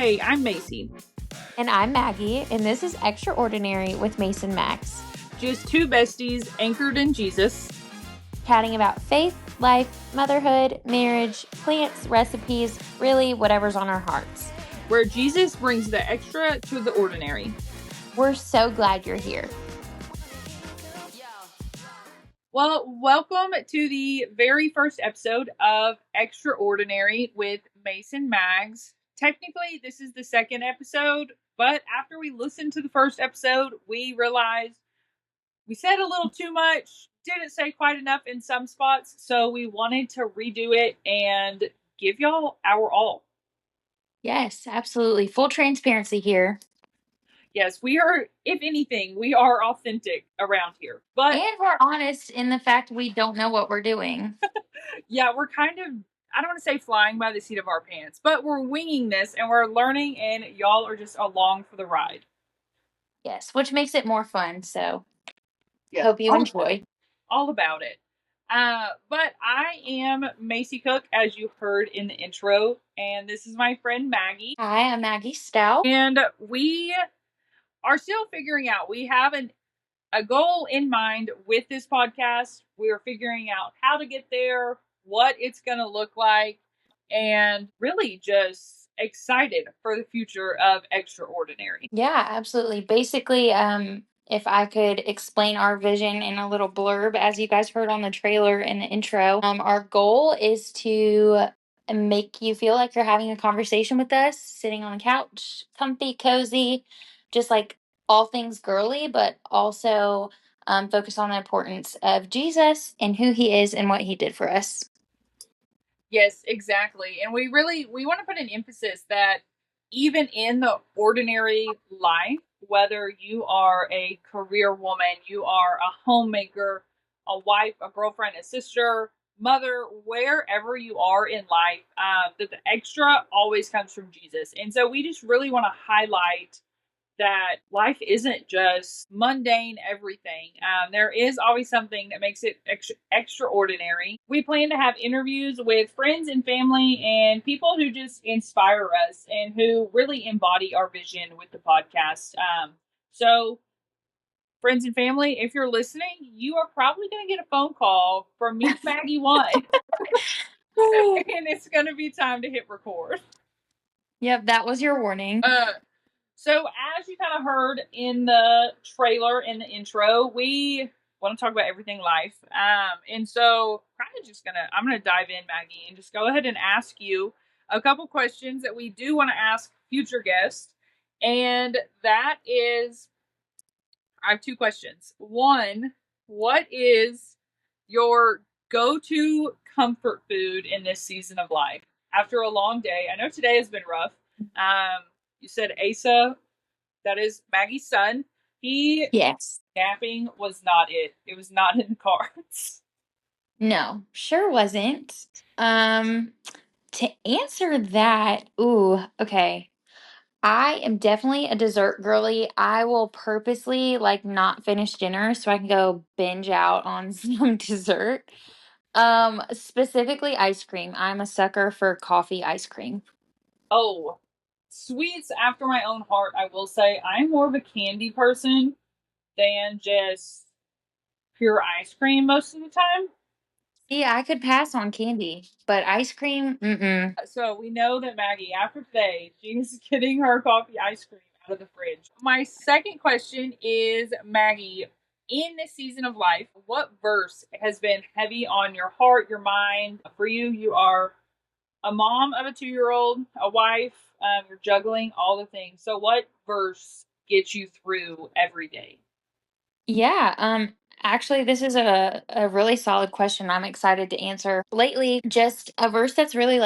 Hey, I'm Macy. And I'm Maggie, and this is Extraordinary with Macy and Maggie. Just two besties anchored in Jesus. Chatting about faith, life, motherhood, marriage, plants, recipes, really whatever's on our hearts. Where Jesus brings the extra to the ordinary. We're so glad you're here. Well, welcome to the very first episode of Extraordinary with Macy and Mags. Technically, this is the second episode, but after we listened to the first episode, we realized we said a little too much, didn't say quite enough in some spots, so we wanted to redo it and give y'all our all. Yes, absolutely. Full transparency here. Yes, we are, if anything, we are authentic around here. And we're honest in the fact we don't know what we're doing. Yeah, we're kind of, I don't want to say flying by the seat of our pants, but we're winging this and we're learning, and y'all are just along for the ride. Yes, which makes it more fun, so hope you enjoy. All about it. But I am Macy Cook, as you heard in the intro, and this is my friend Maggie. Hi, I'm Maggie Stout. And we are still figuring out. We have a goal in mind with this podcast. We are figuring out how to get there, what it's going to look like, and really just excited for the future of Extraordinary. Yeah, absolutely. Basically, if I could explain our vision in a little blurb, as you guys heard on the trailer and the intro, our goal is to make you feel like you're having a conversation with us, sitting on the couch, comfy, cozy, just like all things girly, but also focus on the importance of Jesus and who he is and what he did for us. Yes, exactly. And we want to put an emphasis that even in the ordinary life, whether you are a career woman, you are a homemaker, a wife, a girlfriend, a sister, mother, wherever you are in life, that the extra always comes from Jesus. And so we just really want to highlight that life isn't just mundane everything. There is always something that makes it extraordinary. We plan to have interviews with friends and family and people who just inspire us and who really embody our vision with the podcast. So, friends and family, if you're listening, you are probably going to get a phone call from me, Maggie One, and it's going to be time to hit record. Yep, that was your warning. So as you kind of heard in the trailer, in the intro, we want to talk about everything life. And so I'm going to dive in, Maggie, and just go ahead and ask you a couple questions that we do want to ask future guests. And that is, I have two questions. One, what is your go-to comfort food in this season of life? After a long day, I know today has been rough. You said Asa, that is Maggie's son. Yes. Napping was not it. It was not in the cards. No, sure wasn't. To answer that, okay. I am definitely a dessert girly. I will purposely not finish dinner so I can go binge out on some dessert. Specifically ice cream. I'm a sucker for coffee ice cream. Oh, sweets after my own heart, I will say. I'm more of a candy person than just pure ice cream most of the time. Yeah, I could pass on candy, but ice cream, So we know that Maggie, after today, she's getting her coffee ice cream out of the fridge. My second question is, Maggie, in this season of life, what verse has been heavy on your heart, your mind? For you, you are a mom of a 2-year-old, a wife, you're juggling all the things. So what verse gets you through every day? Yeah, actually, this is a really solid question. I'm excited to answer. Lately, just a verse that's really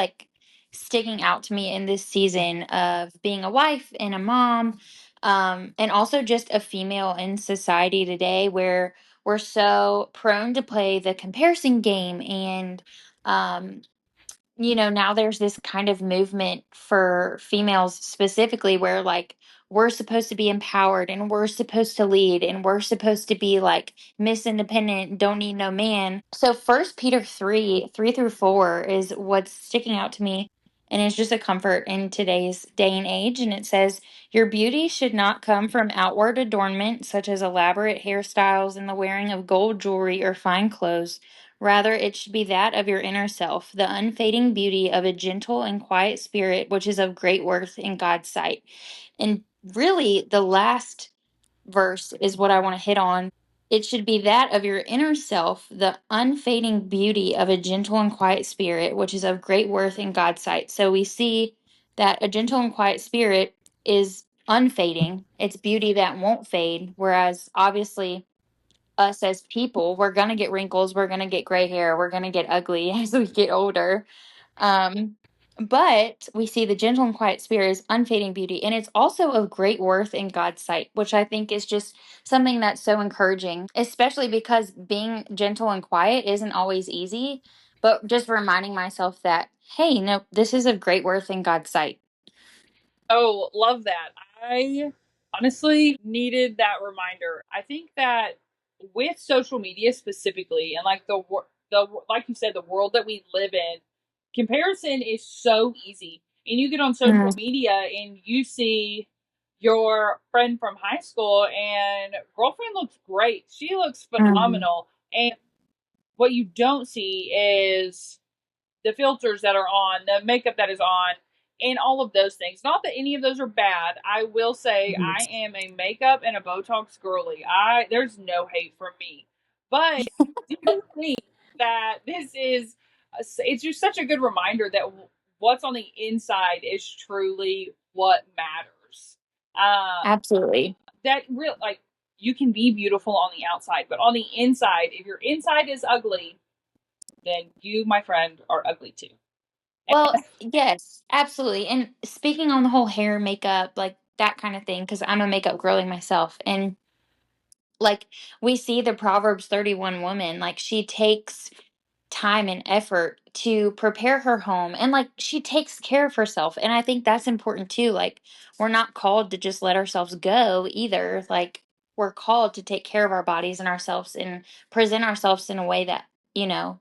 sticking out to me in this season of being a wife and a mom, and also just a female in society today where we're so prone to play the comparison game and now there's this kind of movement for females specifically where we're supposed to be empowered and we're supposed to lead and we're supposed to be Miss Independent, don't need no man. So First Peter 3:3-4 is what's sticking out to me. and it's just a comfort in today's day and age. And it says, your beauty should not come from outward adornment, such as elaborate hairstyles and the wearing of gold jewelry or fine clothes. Rather, it should be that of your inner self, the unfading beauty of a gentle and quiet spirit, which is of great worth in God's sight. And really, the last verse is what I want to hit on. It should be that of your inner self, the unfading beauty of a gentle and quiet spirit, which is of great worth in God's sight. So we see that a gentle and quiet spirit is unfading, it's beauty that won't fade. Whereas, obviously, us as people, we're going to get wrinkles, we're going to get gray hair, we're going to get ugly as we get older. Um, but we see the gentle and quiet spirit is unfading beauty, and it's also of great worth in God's sight, which I think is just something that's so encouraging, especially because being gentle and quiet isn't always easy. But just reminding myself that, hey, no, this is of great worth in God's sight. Oh, love that. I honestly needed that reminder. I think that with social media specifically, and like the like you said, the world that we live in, comparison is so easy. And you get on social Mm, media and you see your friend from high school, and girlfriend looks great. She looks mm, phenomenal. And what you don't see is the filters that are on, the makeup that is on, and all of those things. Not that any of those are bad. I will say I am a makeup and a Botox girly. I There's no hate from me, but do you think that this is? It's just such a good reminder that what's on the inside is truly what matters. Uh, absolutely. that real like you can be beautiful on the outside, but on the inside, if your inside is ugly, then you, my friend, are ugly too. Well, yes, absolutely. And speaking on the whole hair, makeup, like that kind of thing, because I'm a makeup girly myself. And like we see the Proverbs 31 woman, like she takes time and effort to prepare her home and like she takes care of herself. And I think that's important too. Like we're not called to just let ourselves go either. Like we're called to take care of our bodies and ourselves and present ourselves in a way that, you know,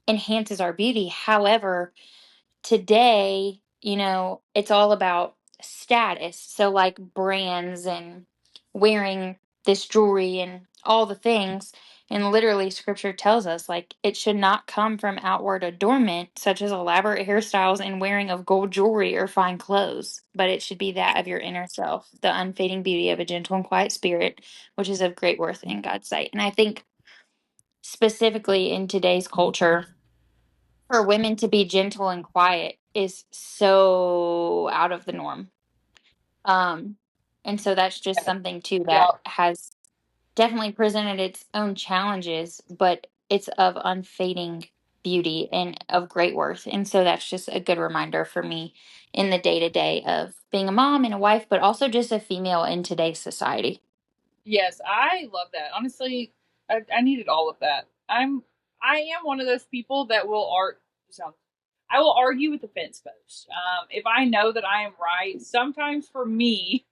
enhances our beauty. However, today, it's all about status. So, like brands and wearing this jewelry and all the things. And literally, scripture tells us, like, it should not come from outward adornment, such as elaborate hairstyles and wearing of gold jewelry or fine clothes, but it should be that of your inner self, the unfading beauty of a gentle and quiet spirit, which is of great worth in God's sight. And I think, specifically in today's culture, for women to be gentle and quiet is so out of the norm. Um, and so that's just something too that Yeah. has definitely presented its own challenges, but it's of unfading beauty and of great worth. And so that's just a good reminder for me in the day to day of being a mom and a wife, but also just a female in today's society. Yes, I love that. Honestly, I needed all of that. I am one of those people that will so I will argue with the fence post. If I know that I am right, sometimes for me,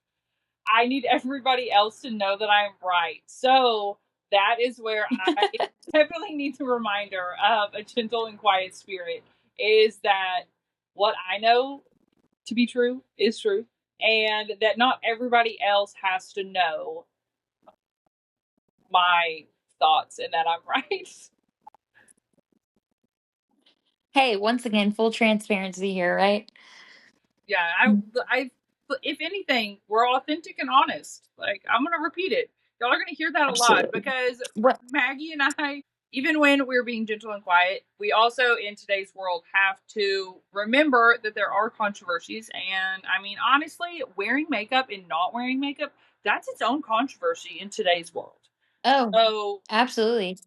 I need everybody else to know that I am right. So that is where I definitely need the reminder of a gentle and quiet spirit is that what I know to be true is true, and that not everybody else has to know my thoughts and that I'm right. Hey, once again, full transparency here, right? Yeah, I, if anything, we're authentic and honest. Like, I'm gonna repeat it. Y'all are gonna hear that a lot Absolutely. because What? Maggie and I, even when we're being gentle and quiet, we also in today's world have to remember that there are controversies. And I mean, honestly, wearing makeup and not wearing makeup, that's its own controversy in today's world. Oh, So absolutely.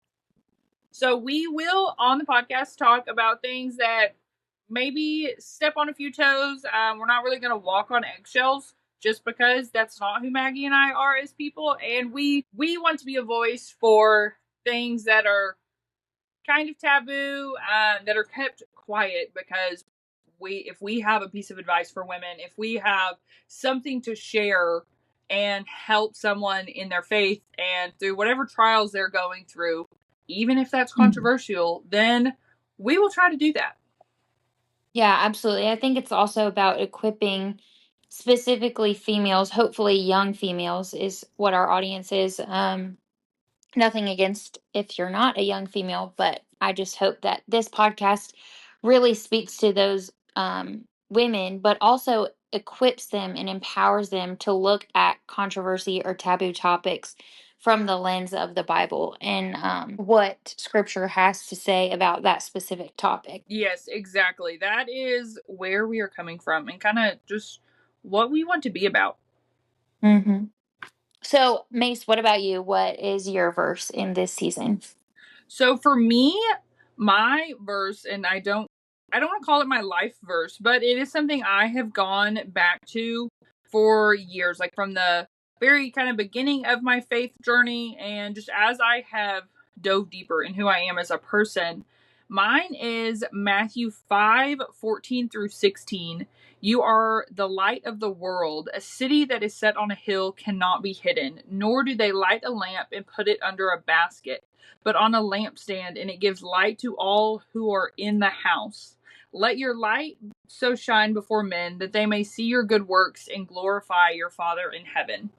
So we will on the podcast talk about things that maybe step on a few toes. We're not really going to walk on eggshells just because that's not who Maggie and I are as people, and we want to be a voice for things that are kind of taboo, that are kept quiet because if we have a piece of advice for women, if we have something to share and help someone in their faith and through whatever trials they're going through, even if that's Mhm. controversial, then we will try to do that. Yeah, absolutely. I think it's also about equipping specifically females, hopefully young females is what our audience is. Nothing against if you're not a young female, but I just hope that this podcast really speaks to those women, but also equips them and empowers them to look at controversy or taboo topics from the lens of the Bible and what scripture has to say about that specific topic. Yes, exactly. That is where we are coming from and kind of just what we want to be about. Hmm. So, Mace, what about you? What is your verse in this season? So for me, my verse, and I don't want to call it my life verse, but it is something I have gone back to for years, like from the very kind of beginning of my faith journey, and just as I have dove deeper in who I am as a person. Mine is Matthew 5:14 through 16. You are the light of the world. A city that is set on a hill cannot be hidden, nor do they light a lamp and put it under a basket, but on a lampstand, and it gives light to all who are in the house. Let your light so shine before men that they may see your good works and glorify your Father in heaven.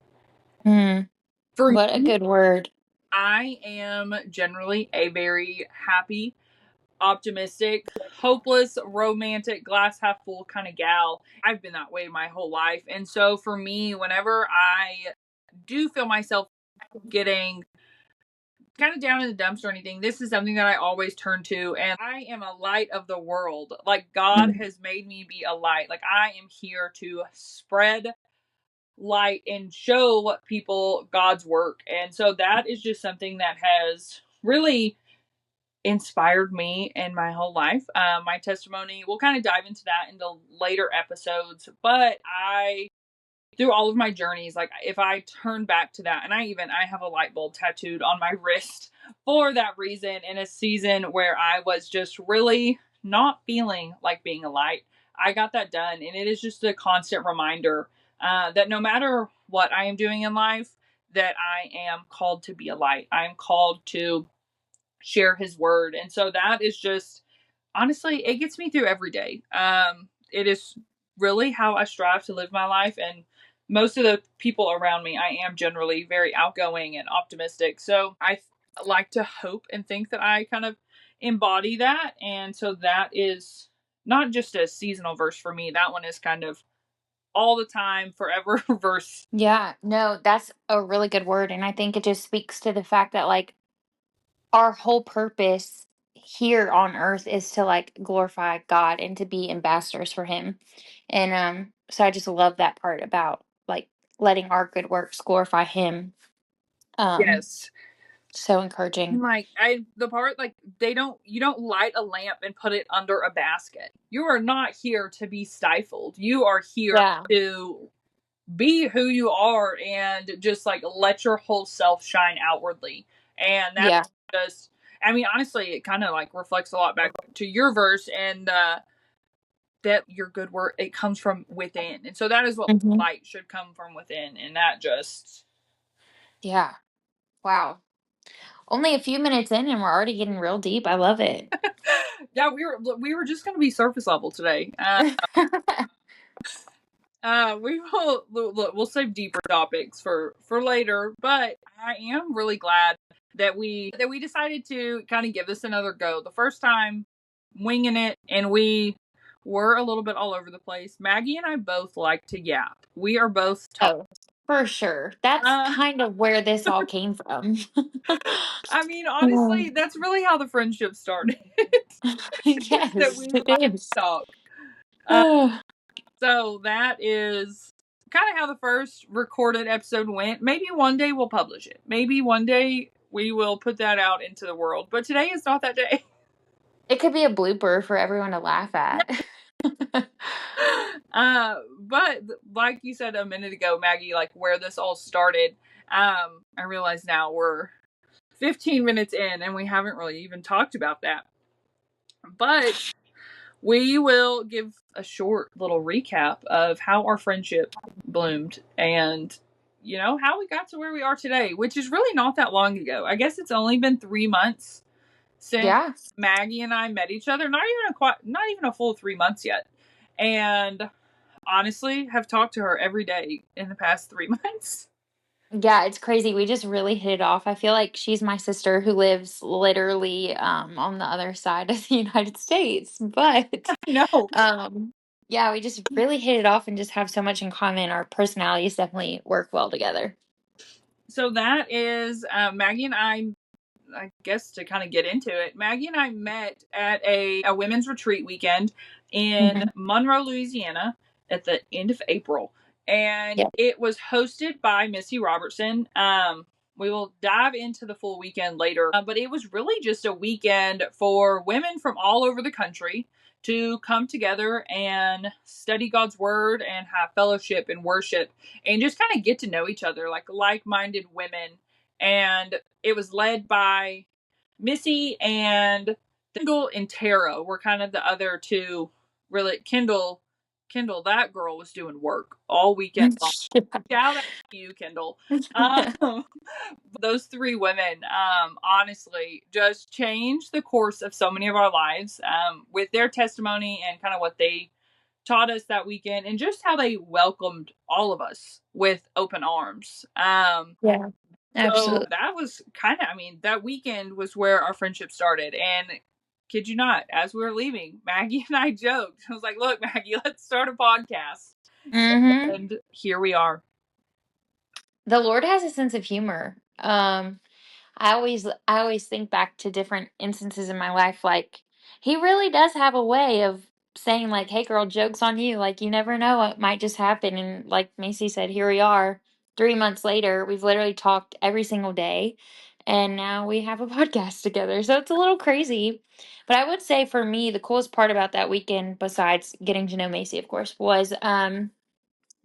Mm, For what a me, good word. I am generally a very happy, optimistic, hopeless, romantic, glass half full kind of gal. I've been that way my whole life. And so for me, whenever I do feel myself getting kind of down in the dumps or anything, this is something that I always turn to. And I am a light of the world. Like God Mm. has made me be a light. Like I am here to spread light and show people God's work. And so that is just something that has really inspired me in my whole life. My testimony, we'll kind of dive into that in the later episodes, but I through all of my journeys, like if I turn back to that, and I have a light bulb tattooed on my wrist for that reason, in a season where I was just really not feeling like being a light. I got that done, and it is just a constant reminder that no matter what I am doing in life, that I am called to be a light. I am called to share His word, and so that is just honestly, it gets me through every day. It is really how I strive to live my life. And most of the people around me, I am generally very outgoing and optimistic. So I like to hope and think that I kind of embody that. And so that is not just a seasonal verse for me. That one is kind of all the time, forever verse. Yeah, no, that's a really good word. And I think it just speaks to the fact that, like, our whole purpose here on earth is to, like, glorify God and to be ambassadors for Him. And so I just love that part about, like, letting our good works glorify Him. Um, Yes. so encouraging. Like the part like you don't light a lamp and put it under a basket. You are not here to be stifled. You are here Yeah, to be who you are and just like let your whole self shine outwardly. And that's yeah. just I mean honestly it kind of like reflects a lot back to your verse and that your good work it comes from within. And so that is what Hmm. light should come from within, and that just Yeah. Wow. Only a few minutes in and we're already getting real deep. I love it. yeah, we were just going to be surface level today. We will we'll save deeper topics for later, but I am really glad that we decided to kind of give this another go. The first time winging it, and we were a little bit all over the place. Maggie and I both like to yap. We are both talk. Oh, for sure. That's Uh, kind of where this all came from. I mean, Mm. honestly, that's really how the friendship started. That Yes, we it like is. to talk. Uh, Oh, So that is kind of how the first recorded episode went. Maybe one day we'll publish it. Maybe one day we will put that out into the world. But today is not that day. it could be a blooper for everyone to laugh at. But like you said a minute ago, Maggie, like where this all started, I realize now we're 15 minutes in and we haven't really even talked about that. But we will give a short little recap of how our friendship bloomed and how we got to where we are today, which is really not that long ago. I guess it's only been 3 months since Yeah. Maggie and I met each other. Not even a full 3 months yet, and honestly, have talked to her every day in the past 3 months. Yeah, it's crazy. We just really hit it off. I feel like she's my sister who lives literally on the other side of the United States. But No, um yeah, we just really hit it off and just have so much in common. Our personalities definitely work well together. so that is Maggie and I guess to kind of get into it, Maggie and I met at a women's retreat weekend in Hmm. Monroe, Louisiana at the end of April. And Yeah. it was hosted by Missy Robertson. We will dive into the full weekend later, but it was really just a weekend for women from all over the country to come together and study God's word and have fellowship and worship and just kind of get to know each other like minded women. And it was led by Missy and Kendall and Tara were kind of the other two. Really, Kendall, that girl was doing work all weekend long. Shout out to you, Kendall. Um, those three women, honestly, just changed the course of so many of our lives with their testimony and kind of what they taught us that weekend, and just how they welcomed all of us with open arms. Yeah, So absolutely. that was kind of, I mean, that weekend was where our friendship started. And kid you not, as we were leaving, Maggie and I joked. I was like, look, Maggie, let's start a podcast. Hmm. And here we are. The Lord has a sense of humor. I always think back to different instances in my life, like he really does have a way of saying like, "Hey girl, joke's on you." Like you never know what might just happen, and like Macy said, here we are 3 months later. We've literally talked every single day, and now we have a podcast together. So it's a little crazy. But I would say for me, the coolest part about that weekend, besides getting to know Macy, of course, was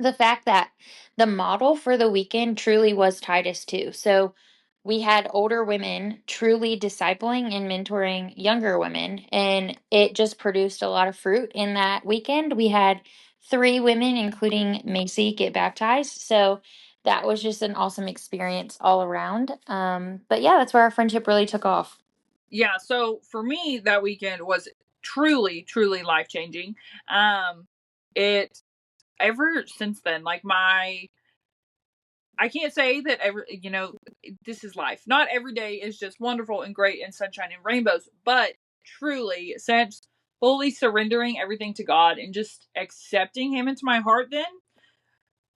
the fact that the model for the weekend truly was Titus too. So we had older women truly discipling and mentoring younger women, and it just produced a lot of fruit in that weekend. We had 3 women, including Macy, get baptized. So that was just an awesome experience all around. But yeah, that's where our friendship really took off. Yeah. So for me, that weekend was truly, truly life changing. It ever since then, I can't say that this is life. Not every day is just wonderful and great and sunshine and rainbows, but truly, since fully surrendering everything to God and just accepting Him into my heart, then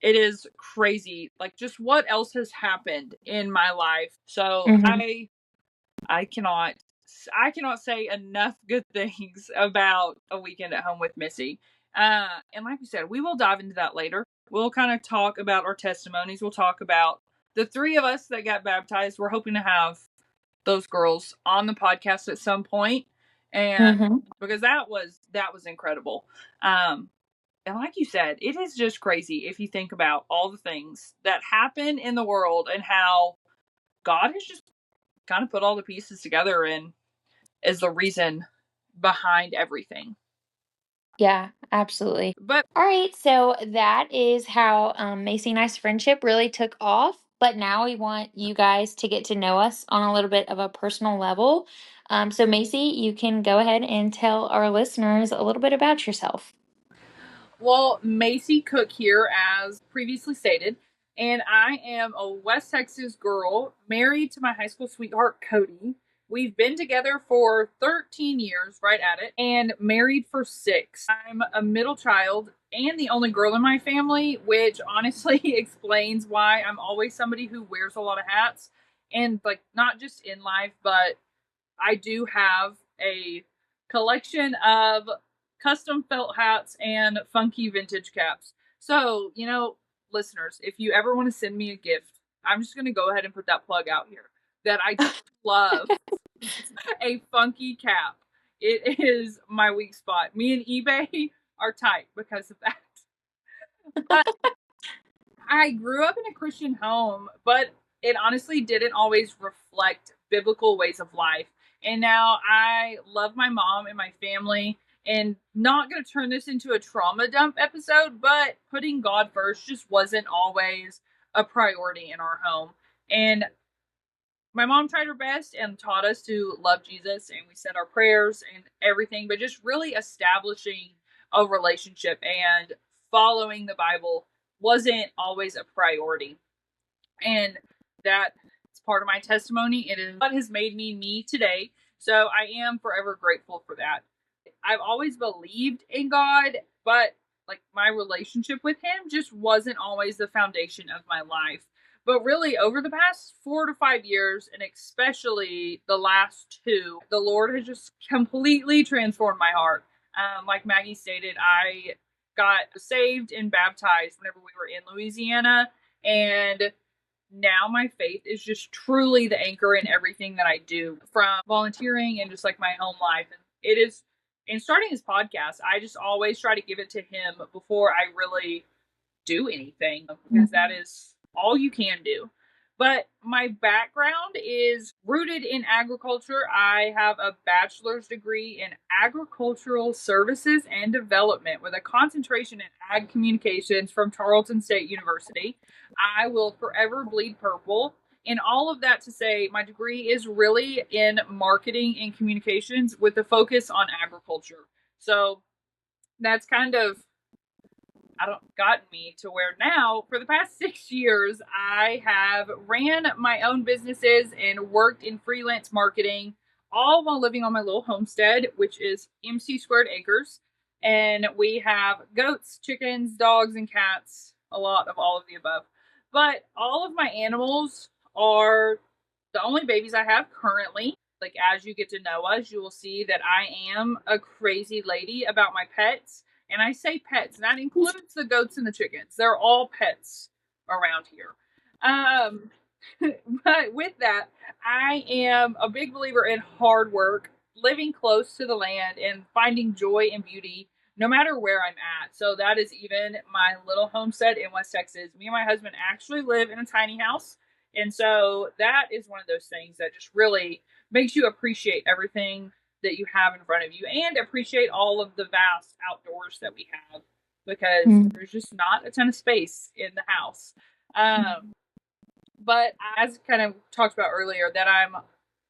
it is crazy. Like, just what else has happened in my life. So Hmm. I cannot I cannot say enough good things about a weekend at home with Missy. And like you said, we will dive into that later. We'll kind of talk about our testimonies. We'll talk about the three of us that got baptized. We're hoping to have those girls on the podcast at some point, and Hmm. because that was incredible. Um, and like you said, it is just crazy if you think about all the things that happen in the world and how God has just kind of put all the pieces together and is the reason behind everything. Yeah, absolutely. But All right, so that is how Macy and I's friendship really took off. But now we want you guys to get to know us on a little bit of a personal level. So, Macy, you can go ahead and tell our listeners a little bit about yourself. well, Macy Cook here, as previously stated, and I am a West Texas girl married to my high school sweetheart Cody. We've been together for 13 years, right at it, and married for 6. I'm a middle child and the only girl in my family, which honestly explains why I'm always somebody who wears a lot of hats. And, like, not just in life, but I do have a collection of custom felt hats and funky vintage caps. So, listeners, if you ever want to send me a gift, I'm just going to go ahead and put that plug out here that I love a funky cap. It is my weak spot. Me and eBay are tight because of that. But I grew up in a Christian home, but it honestly didn't always reflect biblical ways of life. And now I love my mom and my family, and not going to turn this into a trauma dump episode, but putting God first just wasn't always a priority in our home. And my mom tried her best and taught us to love Jesus, and we said our prayers and everything, but just really establishing a relationship and following the Bible wasn't always a priority. And that's part of my testimony. It is what has made me me today. So I am forever grateful for that. I've always believed in God, but like my relationship with Him just wasn't always the foundation of my life. But really, over the past 4 to 5 years, and especially the last two, the Lord has just completely transformed my heart. Like Maggie stated, I got saved and baptized whenever we were in Louisiana, and now my faith is just truly the anchor in everything that I do, from volunteering and just like my home life. And it is, in starting this podcast, I just always try to give it to Him before I really do anything, because that is all you can do. But my background is rooted in agriculture. I have a bachelor's degree in agricultural services and development with a concentration in ag communications from Tarleton State University. I will forever bleed purple. And all of that to say, my degree is really in marketing and communications with a focus on agriculture. So that's kind of, I don't gotten me to where now for the past 6 years I have ran my own businesses and worked in freelance marketing, all while living on my little homestead, which is MC squared acres. And we have goats, chickens, dogs, and cats, a lot of all of the above. But all of my animals are the only babies I have currently. Like, as you get to know us, you will see that I am a crazy lady about my pets. And I say pets, and that includes the goats and the chickens. They're all pets around here. Um, but with that, I am a big believer in hard work, living close to the land, and finding joy and beauty no matter where I'm at. So that is even my little homestead in West Texas. Me and my husband actually live in a tiny house. And so that is one of those things that just really makes you appreciate everything that you have in front of you and appreciate all of the vast outdoors that we have, because Mm. there's just not a ton of space in the house. Um, but as kind of talked about earlier, that I'm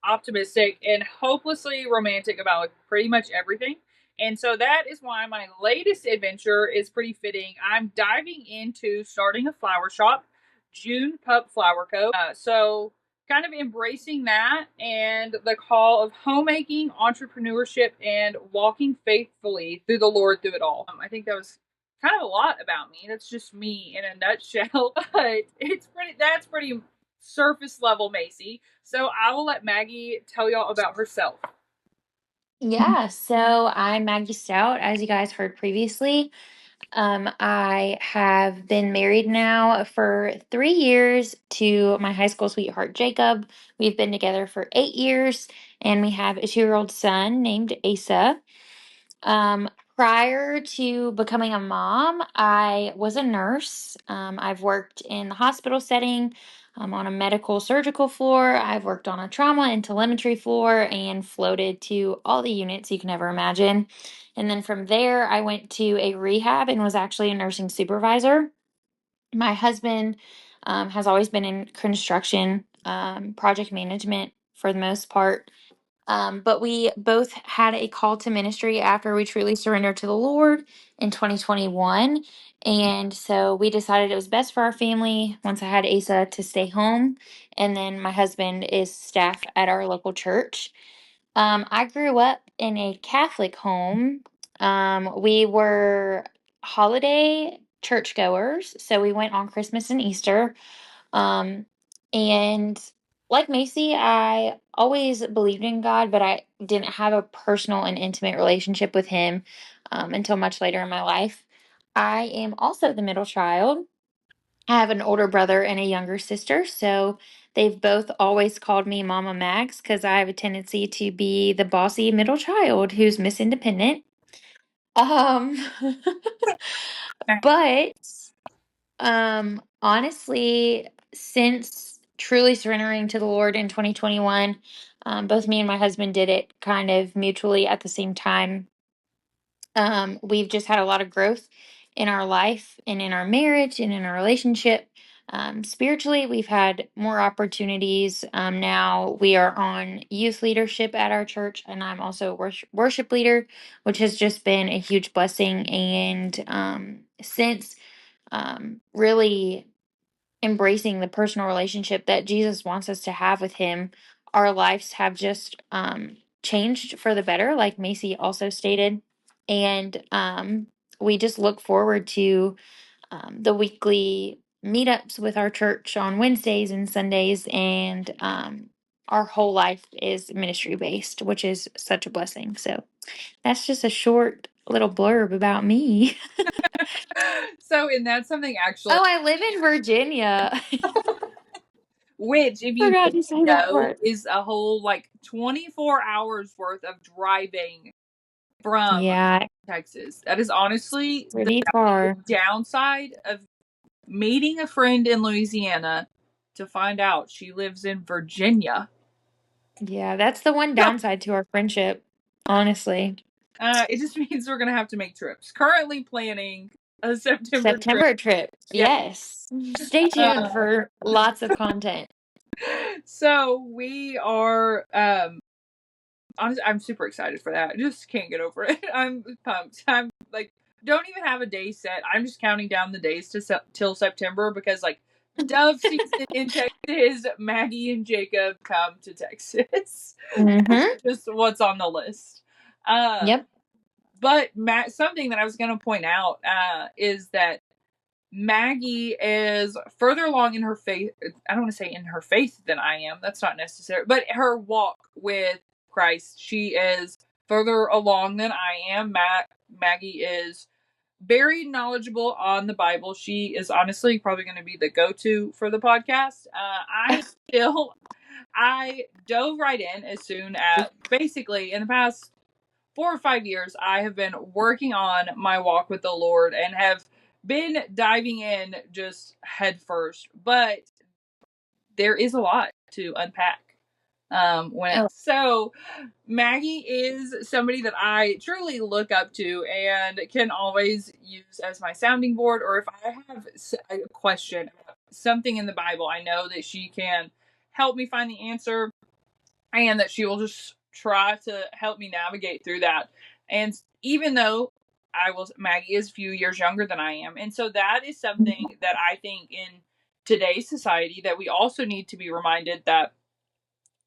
optimistic and hopelessly romantic about like pretty much everything. And so that is why my latest adventure is pretty fitting. I'm diving into starting a flower shop, June Pup Flower Co. So kind of embracing that and the call of homemaking, entrepreneurship, and walking faithfully through the Lord through it all. I think that was kind of a lot about me. That's just me in a nutshell, but that's pretty surface level, Macy. So I will let Maggie tell y'all about herself. Yeah, so I'm Maggie Stout, as you guys heard previously. I have been married now for 3 years to my high school sweetheart, Jacob. We've been together for 8 years, and we have a 2-year-old son named Asa. Um, Prior to becoming a mom, I was a nurse. I've worked in the hospital setting, on a medical surgical floor. I've worked on a trauma and telemetry floor and floated to all the units you can ever imagine. And then from there, I went to a rehab and was actually a nursing supervisor. My husband has always been in construction, project management for the most part. But we both had a call to ministry after we truly surrendered to the Lord in 2021. And so we decided it was best for our family once I had Asa to stay home. And then my husband is staff at our local church. I grew up in a Catholic home. We were holiday churchgoers. So we went on Christmas and Easter. Um, and like Macy, I always believed in God, but I didn't have a personal and intimate relationship with Him until much later in my life. I am also the middle child. I have an older brother and a younger sister, so they've both always called me Mama Mags because I have a tendency to be the bossy middle child who's Miss Independent. Um, but honestly, since truly surrendering to the Lord in 2021, both me and my husband did it kind of mutually at the same time. We've just had a lot of growth in our life and in our marriage and in our relationship. Spiritually, we've had more opportunities. Now we are on youth leadership at our church, and I'm also a worship leader, which has just been a huge blessing. And since really embracing the personal relationship that Jesus wants us to have with Him, our lives have just changed for the better, like Macy also stated. And we just look forward to the weekly meetups with our church on Wednesdays and Sundays. And our whole life is ministry based, which is such a blessing. So that's just a short little blurb about me. So, and that's something actually, Oh, I live in Virginia. which, if you Forgot to didn't say that know, part. is a whole like 24 hours worth of driving from Yeah, Texas. That is honestly the pretty far. downside of meeting a friend in Louisiana to find out she lives in Virginia. Yeah, that's the one downside to our friendship, honestly. It just means we're gonna have to make trips. Currently planning a September trip. September trip. Yeah. Yes. Stay tuned Uh, for lots of content. so we are honestly, I'm super excited for that. I just can't get over it. I'm pumped. I'm like, don't even have a day set. I'm just counting down the days to till September because like dove season in Texas, Maggie and Jacob come to Texas. That's Mm-hmm. just what's on the list. Uh, Yep. but something that I was going to point out is that Maggie is further along in her faith. I don't want to say in her faith than I am. That's not necessary. But her walk with Christ, she is further along than I am. Maggie is very knowledgeable on the Bible. She is honestly probably going to be the go-to for the podcast. I dove right in as soon as basically in the past 4 or 5 years, I have been working on my walk with the Lord and have been diving in just head first. But there is a lot to unpack. Oh, So Maggie is somebody that I truly look up to and can always use as my sounding board. Or if I have a question, something in the Bible, I know that she can help me find the answer and that she will just try to help me navigate through that. And even though Maggie is a few years younger than I am, and so that is something that I think in today's society that we also need to be reminded that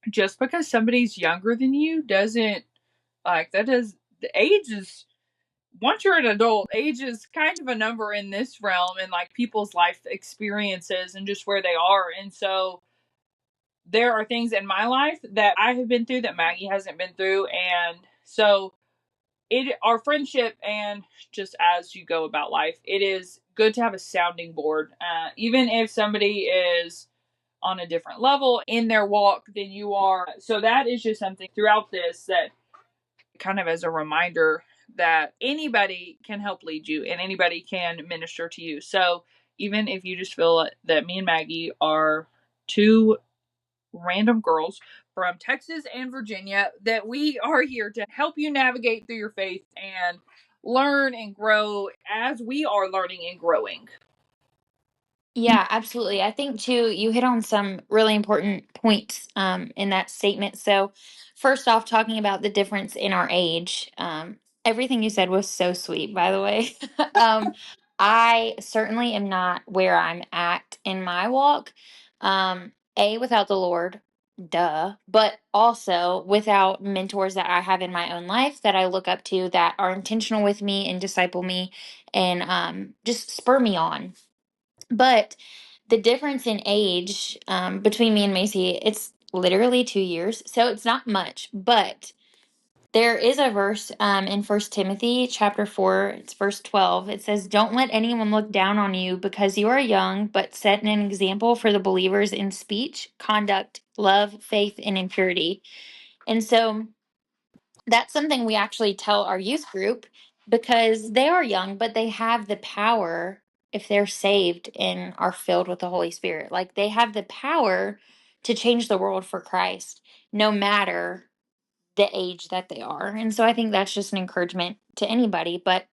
just because somebody's younger than you doesn't like that does the age is once you're an adult, age is kind of a number in this realm and like people's life experiences and just where they are. And so there are things in my life that I have been through that Maggie hasn't been through. And so our friendship and just as you go about life, it is good to have a sounding board. Even if somebody is on a different level in their walk than you are. So that is just something throughout this that kind of as a reminder that anybody can help lead you and anybody can minister to you. So even if you just feel that me and Maggie are two random girls from Texas and Virginia, that we are here to help you navigate through your faith and learn and grow as we are learning and growing. yeah, absolutely. I think too, you hit on some really important points in that statement. So, first off, talking about the difference in our age, everything you said was so sweet, by the way. I certainly am not where I'm at in my walk. Without the Lord, duh, but also without mentors that I have in my own life that I look up to that are intentional with me and disciple me and just spur me on. But the difference in age between me and Macy, it's literally 2 years, so it's not much. But there is a verse in First Timothy chapter 4, it's verse 12. It says, "Don't let anyone look down on you because you are young, but set an example for the believers in speech, conduct, love, faith, and in purity." And so that's something we actually tell our youth group because they are young, but they have the power if they're saved and are filled with the Holy Spirit. Like they have the power to change the world for Christ, no matter the age that they are. And so I think that's just an encouragement to anybody. But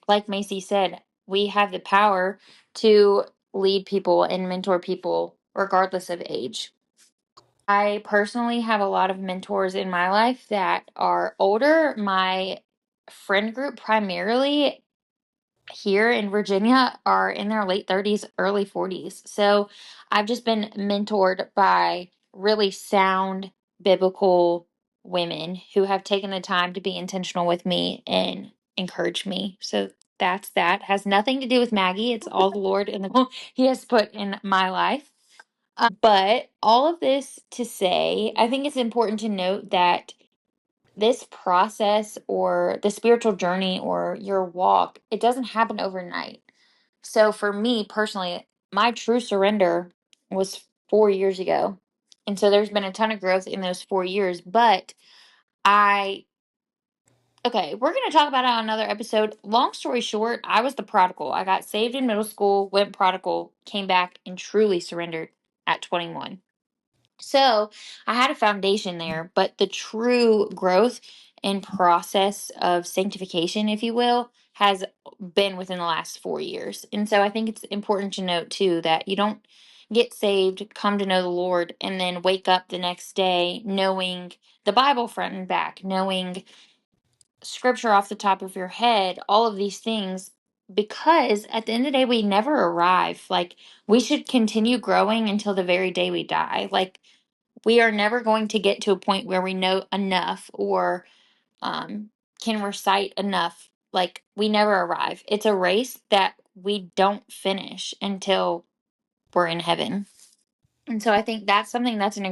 like Macy said, we have the power to lead people and mentor people regardless of age. I personally have a lot of mentors in my life that are older. My friend group, primarily here in Virginia, are in their late 30s, early 40s. So I've just been mentored by really sound biblical women who have taken the time to be intentional with me and encourage me. So that's that. Has nothing to do with Maggie. It's all the Lord and the He has put in my life. But all of this to say, I think it's important to note that this process or the spiritual journey or your walk, it doesn't happen overnight. So for me personally, my true surrender was 4 years ago. And so there's been a ton of growth in those 4 years. But I, okay, we're going to talk about it on another episode. Long story short, I was the prodigal. I got saved in middle school, went prodigal, came back, and truly surrendered at 21. So I had a foundation there, but the true growth and process of sanctification, if you will, has been within the last 4 years. And so I think it's important to note too that you don't get saved, come to know the Lord, and then wake up the next day knowing the Bible front and back, knowing scripture off the top of your head, all of these things. Because at the end of the day, we never arrive. Like, we should continue growing until the very day we die. Like, we are never going to get to a point where we know enough or can recite enough. Like, we never arrive. It's a race that we don't finish until we're in heaven. And so I think that's something that's an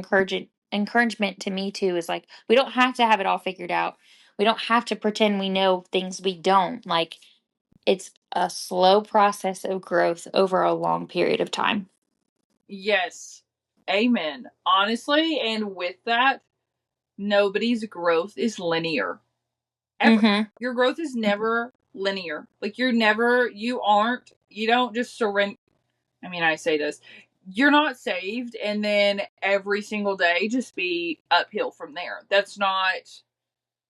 encouragement to me too, is like, we don't have to have it all figured out. We don't have to pretend we know things we don't. Like, it's a slow process of growth over a long period of time. Yes. Amen. Honestly, and with that, nobody's growth is linear. Ever. Mhm. Your growth is never linear. Like, you don't just surrender. I mean, I say this. You're not saved and then every single day just be uphill from there. That's not,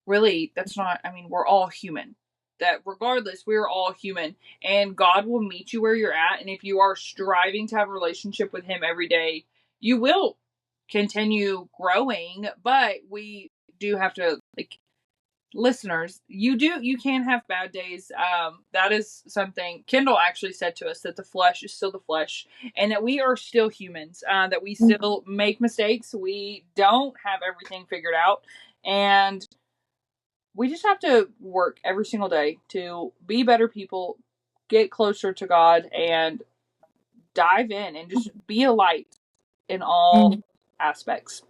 I mean, we're all human. That regardless, we're all human and God will meet you where you're at. And if you are striving to have a relationship with Him every day, you will continue growing. But we do have to, like, listeners, you can have bad days. That is something Kendall actually said to us, that the flesh is still the flesh and that we are still humans, that we still make mistakes, we don't have everything figured out, and we just have to work every single day to be better people, get closer to God, and dive in and just be a light in all Mhm. aspects.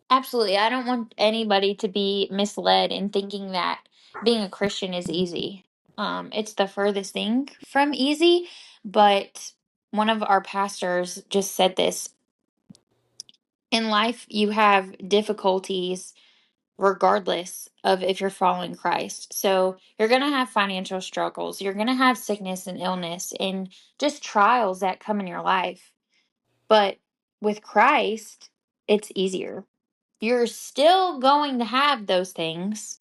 Absolutely. I don't want anybody to be misled in thinking that being a Christian is easy. It's the furthest thing from easy, but one of our pastors just said this. In life, you have difficulties regardless of if you're following Christ. So you're going to have financial struggles, you're going to have sickness and illness, and just trials that come in your life. But with Christ, it's easier. You're still going to have those things,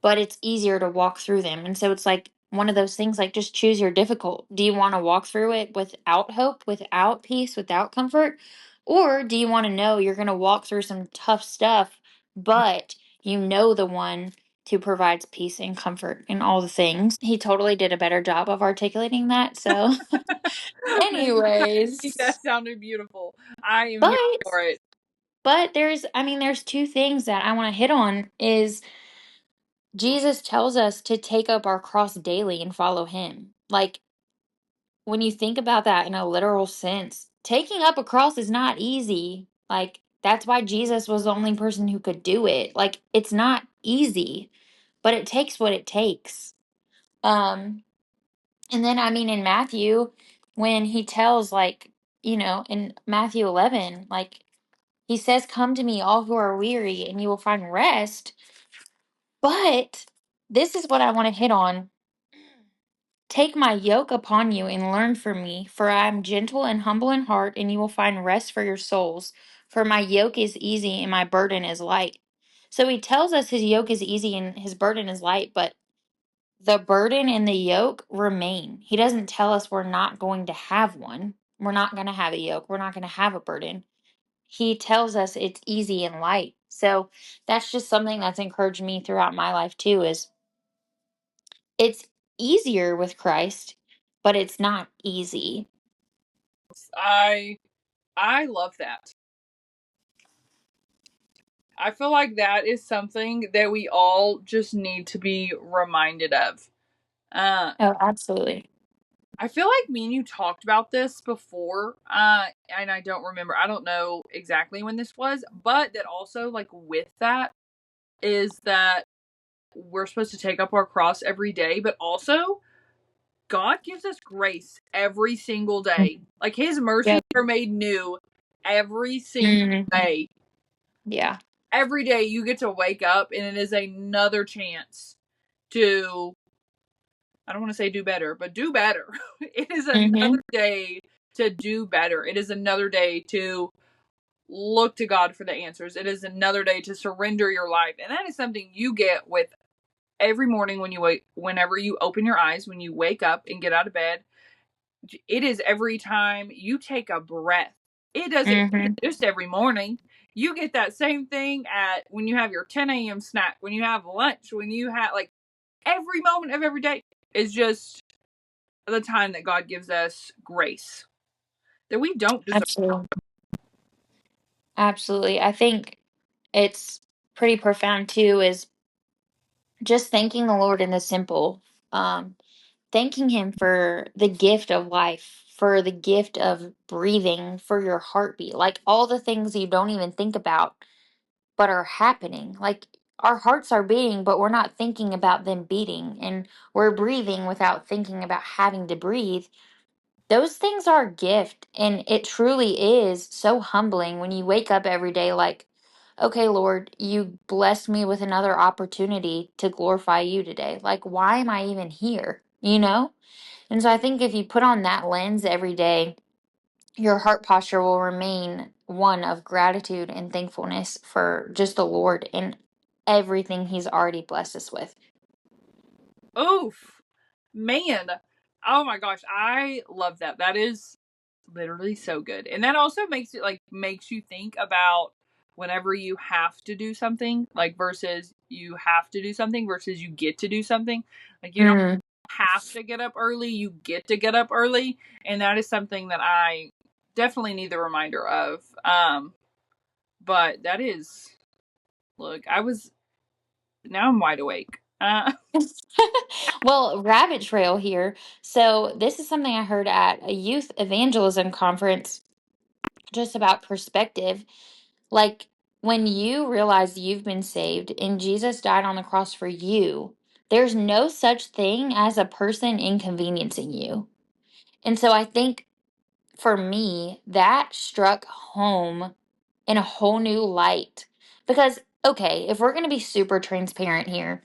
but it's easier to walk through them. And so it's like one of those things, like, just choose your difficult. Do you want to walk through it without hope, without peace, without comfort? Or do you want to know you're going to walk through some tough stuff, but you know the one who provides peace and comfort and all the things? He totally did a better job of articulating that. So, That anyways, sounded beautiful. I am here but for it. there's two things that I want to hit on is Jesus tells us to take up our cross daily and follow him. Like, when you think about that in a literal sense, taking up a cross is not easy. Like, that's why Jesus was the only person who could do it. Like, it's not easy, but it takes what it takes. Um and then, I mean, in Matthew, when he tells, like, in Matthew 11, like, he says, "Come to me, all who are weary, and you will find rest." But this is what I want to hit on. "Take my yoke upon you and learn from me, for I am gentle and humble in heart, and you will find rest for your souls. For my yoke is easy and my burden is light." So he tells us his yoke is easy and his burden is light, but the burden and the yoke remain. He doesn't tell us we're not going to have one. We're not going to have a yoke. We're not going to have a burden. He tells us it's easy and light. So that's just something that's encouraged me throughout my life too, is it's easier with Christ, but it's not easy. I I love that. I feel like that is something that we all just need to be reminded of. Uh, Oh, absolutely. I feel like me and you talked about this before, and I don't remember. I don't know exactly when this was, but that also, like, with that, is that we're supposed to take up our cross every day, but also God gives us grace every single day. Like, His mercies Yep. are made new every single Mhm. day. Yeah. Every day you get to wake up, and it is another chance to, I don't want to say do better, but do better. It is Mhm. another day to do better. It is another day to look to God for the answers. It is another day to surrender your life. And that is something you get with every morning when you wake, whenever you open your eyes, when you wake up and get out of bed. It is every time you take a breath. It doesn't Mhm. just every morning. You get that same thing at when you have your 10 a.m. snack, when you have lunch, when you have, like, every moment of every day is just the time that God gives us grace that we don't deserve. Absolutely. Absolutely. I think it's pretty profound too, is just thanking the Lord in the simple. Um, Thanking Him for the gift of life, for the gift of breathing, for your heartbeat, like all the things you don't even think about but are happening. Like our hearts are beating, but we're not thinking about them beating, and we're breathing without thinking about having to breathe. Those things are a gift, and it truly is so humbling when you wake up every day like, okay, Lord, you blessed me with another opportunity to glorify you today. Like, why am I even here? You know? And so I think if you put on that lens every day, your heart posture will remain one of gratitude and thankfulness for just the Lord and everything He's already blessed us with. Oof, man. Oh my gosh, I love that. That is literally so good. And that also makes it, like, makes you think about whenever you have to do something, like, versus you have to do something versus you get to do something. Like, you don't Mm, have to get up early, you get to get up early. And that is something that I definitely need the reminder of. But that is, look, I was, now I'm wide awake. well, rabbit trail here. So, this is something I heard at a youth evangelism conference just about perspective. Like, when you realize you've been saved and Jesus died on the cross for you, there's no such thing as a person inconveniencing you. And so, I think for me, that struck home in a whole new light. Because, okay, if we're going to be super transparent here,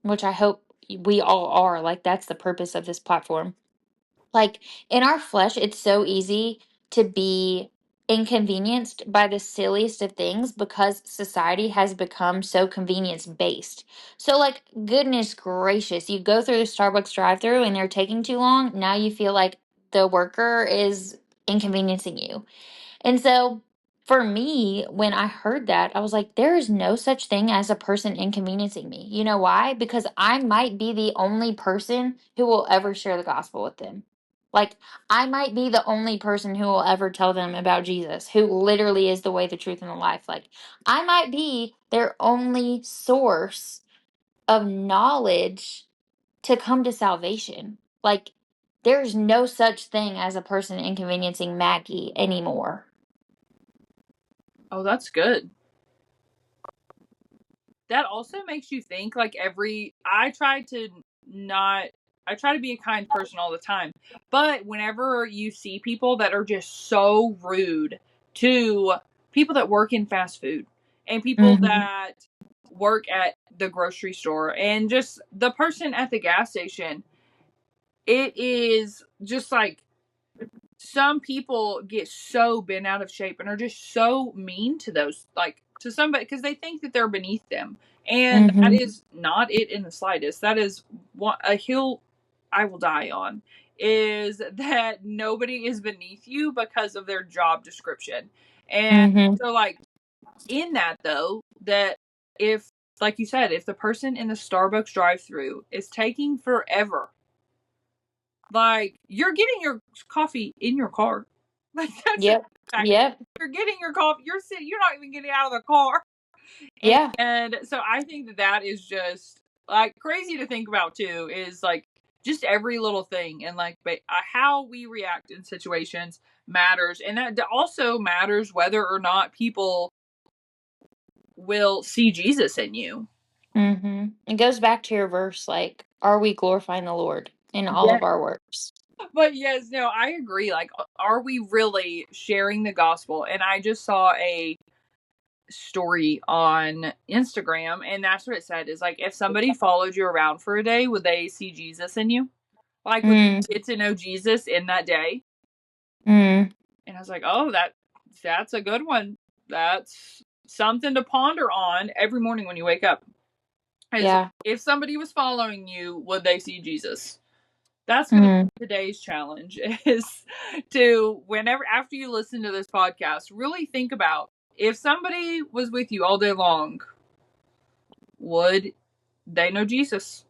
which I hope we all are, like, that's the purpose of this platform. Like, in our flesh, it's so easy to be inconvenienced by the silliest of things because society has become so convenience based. So, like, goodness gracious, you go through the Starbucks drive through and they're taking too long. Now you feel like the worker is inconveniencing you. And so for me, when I heard that, I was like, there is no such thing as a person inconveniencing me. You know why? Because I might be the only person who will ever share the gospel with them. Like, I might be the only person who will ever tell them about Jesus, who literally is the way, the truth, and the life. Like, I might be their only source of knowledge to come to salvation. Like, there's no such thing as a person inconveniencing Maggie anymore. Oh, that's good. That also makes you think, like, I try to not, I try to be a kind person all the time. But whenever you see people that are just so rude to people that work in fast food and people Mhm. that work at the grocery store and just the person at the gas station, it is just like some people get so bent out of shape and are just so mean to those, like, to somebody because they think that they're beneath them. And that Mhm. is not it in the slightest. That is a hill I will die on, is that nobody is beneath you because of their job description. And Mhm. so, like, in that, though, that if, like you said, if the person in the Starbucks drive through is taking forever, like, you're getting your coffee in your car. Like, that's a Yep. fact. Yep. You're getting your coffee. You're not even getting out of the car. Yeah. And so I think that that is just like crazy to think about too, is like just every little thing, and like how we react in situations matters. And that also matters whether or not people will see Jesus in you. Mhm. It goes back to your verse, like, are we glorifying the Lord in all Yeah. of our works? But yes, no, I agree. Like, are we really sharing the gospel? And I just saw a story on Instagram, and that's what it said, is like if somebody followed you around for a day, would they see Jesus in you? Like, would Mm. they get to know Jesus in that day? Mm. And I was like, oh, that's a good one. That's something to ponder on every morning when you wake up. Is Yeah. if somebody was following you, would they see Jesus? That's going to Mm. be today's challenge, is to, whenever after you listen to this podcast, really think about if somebody was with you all day long, would they know Jesus?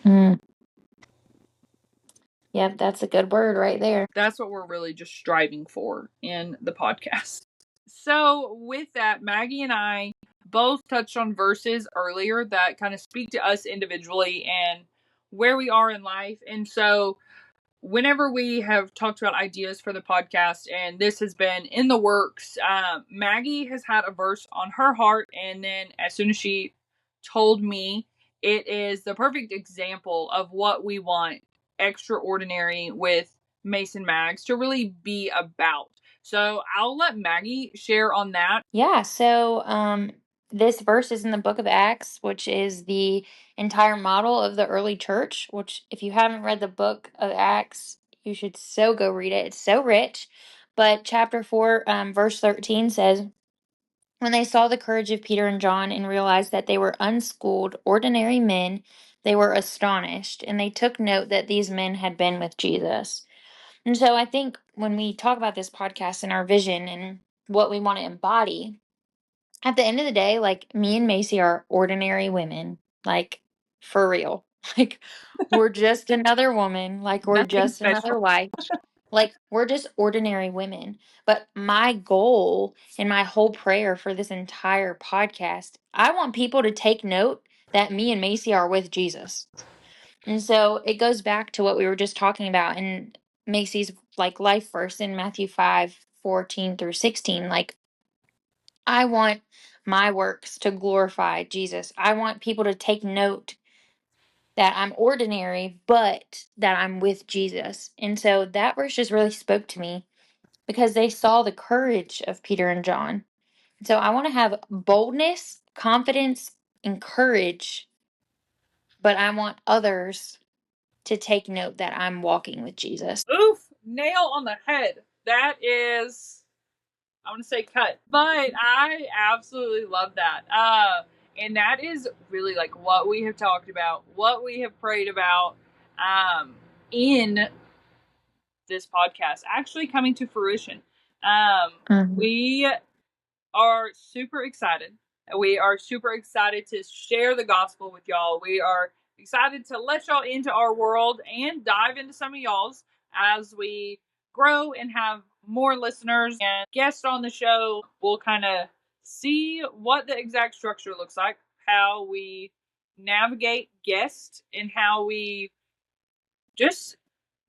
Mm. Yep, that's a good word right there. That's what we're really just striving for in the podcast. So, with that, Maggie and I both touched on verses earlier that kind of speak to us individually and where we are in life. And so, whenever we have talked about ideas for the podcast, and this has been in the works, Maggie has had a verse on her heart. And then, as soon as she told me, it is the perfect example of what we want extraordinary with Mason Mags to really be about. So I'll let Maggie share on that. Yeah, so this verse is in the book of Acts, which is the entire model of the early church, which if you haven't read the book of Acts, you should so go read it. It's so rich. But chapter 4, verse 13 says, when they saw the courage of Peter and John and realized that they were unschooled, ordinary men, they were astonished, and they took note that these men had been with Jesus. And so I think when we talk about this podcast and our vision and what we want to embody, at the end of the day, like me and Macy are ordinary women, like for real. Like we're just another woman, like we're Nothing just special. another wife. Like we're just ordinary women. But my goal and my whole prayer for this entire podcast, I want people to take note that me and Macy are with Jesus. And so it goes back to what we were just talking about in Macy's like life verse in Matthew 5:14 through 16. Like I want my works to glorify Jesus. I want people to take note that I'm ordinary, but that I'm with Jesus. And so that verse just really spoke to me because they saw the courage of Peter and John. So I want to have boldness, confidence, and courage, but I want others to take note that I'm walking with Jesus. Oof, nail on the head. That is, I want to say cut, but I absolutely love that. And that is really like what we have talked about, what we have prayed about, in this podcast actually coming to fruition. Um, Mhm. we are super excited. We are super excited to share the gospel with y'all. We are excited to let y'all into our world and dive into some of y'all's as we grow and have more listeners and guests on the show. We'll kind of see what the exact structure looks like, how we navigate guests, and how we just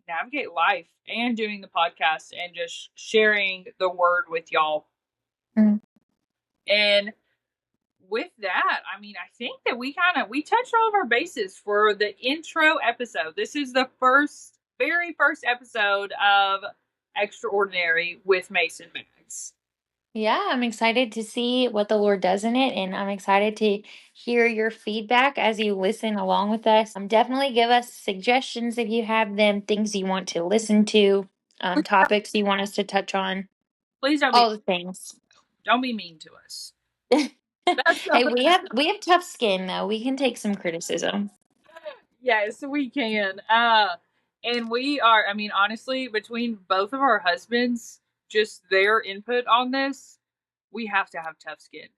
navigate life and doing the podcast and just sharing the word with y'all. Mm. And with that, I mean, I think that we touched all of our bases for the intro episode. This is the very first episode of Extraordinary with Mason Bags. Yeah, I'm excited to see what the Lord does in it, and I'm excited to hear your feedback as you listen along with us. Definitely give us suggestions if you have them, things you want to listen to, topics you want us to touch on, Please all the things. don't be mean to us. That's Hey, so we have tough skin though. We can take some criticism. yes, we can. And we are, I mean, honestly, between both of our husbands, just their input on this, we have to have tough skin.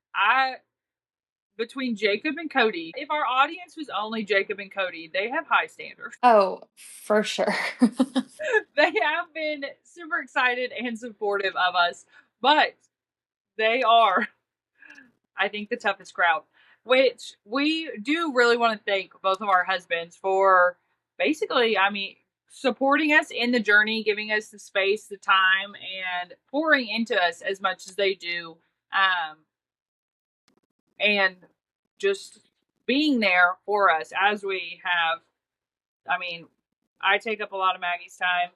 Between Jacob and Cody, if our audience was only Jacob and Cody, they have high standards. Oh, for sure. They have been super excited and supportive of us, but they are, I think, the toughest crowd, which we do really want to thank both of our husbands for basically, I mean, supporting us in the journey, giving us the space, the time, and pouring into us as much as they do. Um, and just being there for us as we have. I mean, I take up a lot of Maggie's time.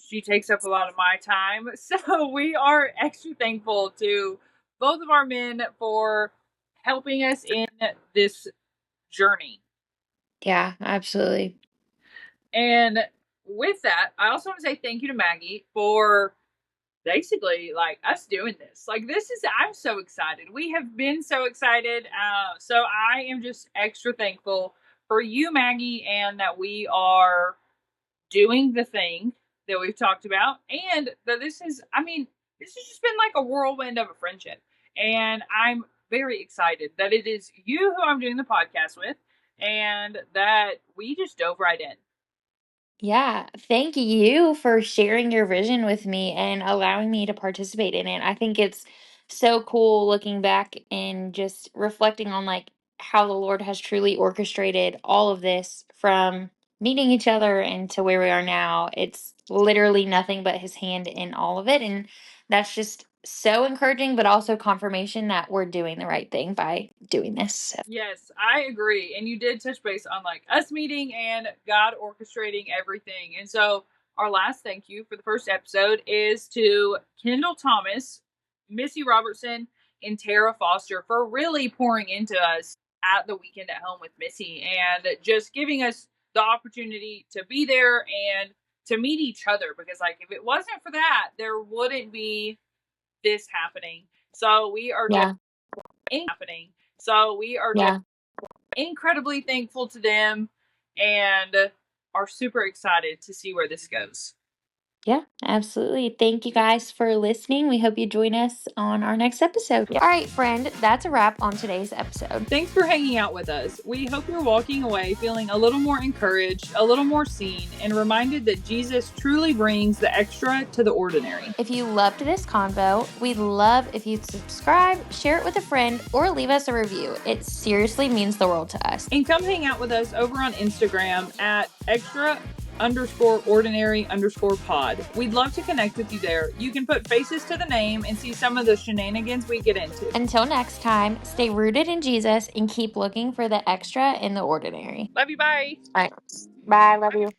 She takes up a lot of my time. So we are extra thankful to both of our men for helping us in this journey. Yeah, absolutely. And with that, I also want to say thank you to Maggie for basically like us doing this. Like this is I'm so excited. We have been so excited. So I am just extra thankful for you, Maggie, and that we are doing the thing that we've talked about, and that this is, I mean, this has just been like a whirlwind of a friendship. And I'm very excited that it is you who I'm doing the podcast with, and that we just dove right in. Yeah, thank you for sharing your vision with me and allowing me to participate in it. I think it's so cool looking back and just reflecting on like how the Lord has truly orchestrated all of this from meeting each other and to where we are now. It's literally nothing but his hand in all of it, and that's just so encouraging but also confirmation that we're doing the right thing by doing this. So, Yes, I agree. And you did touch base on like us meeting and God orchestrating everything. And so our last thank you for the first episode is to Kendall Thomas, Missy Robertson, and Tara Foster for really pouring into us at the weekend at home with Missy and just giving us the opportunity to be there and to meet each other, because like if it wasn't for that, there wouldn't be this happening. So we are just yeah, happening. So we are just yeah. incredibly thankful to them and are super excited to see where this goes. Yeah, absolutely. Thank you guys for listening. We hope you join us on our next episode. Yeah. All right, friend, that's a wrap on today's episode. Thanks for hanging out with us. We hope you're walking away feeling a little more encouraged, a little more seen, and reminded that Jesus truly brings the extra to the ordinary. If you loved this convo, we'd love if you'd subscribe, share it with a friend, or leave us a review. It seriously means the world to us. And come hang out with us over on Instagram at extra_ordinary_pod. We'd love to connect with you there. You can put faces to the name and see some of the shenanigans we get into. Until next time, stay rooted in Jesus and keep looking for the extra in the ordinary. Love you. Bye. All right. Bye. Love you.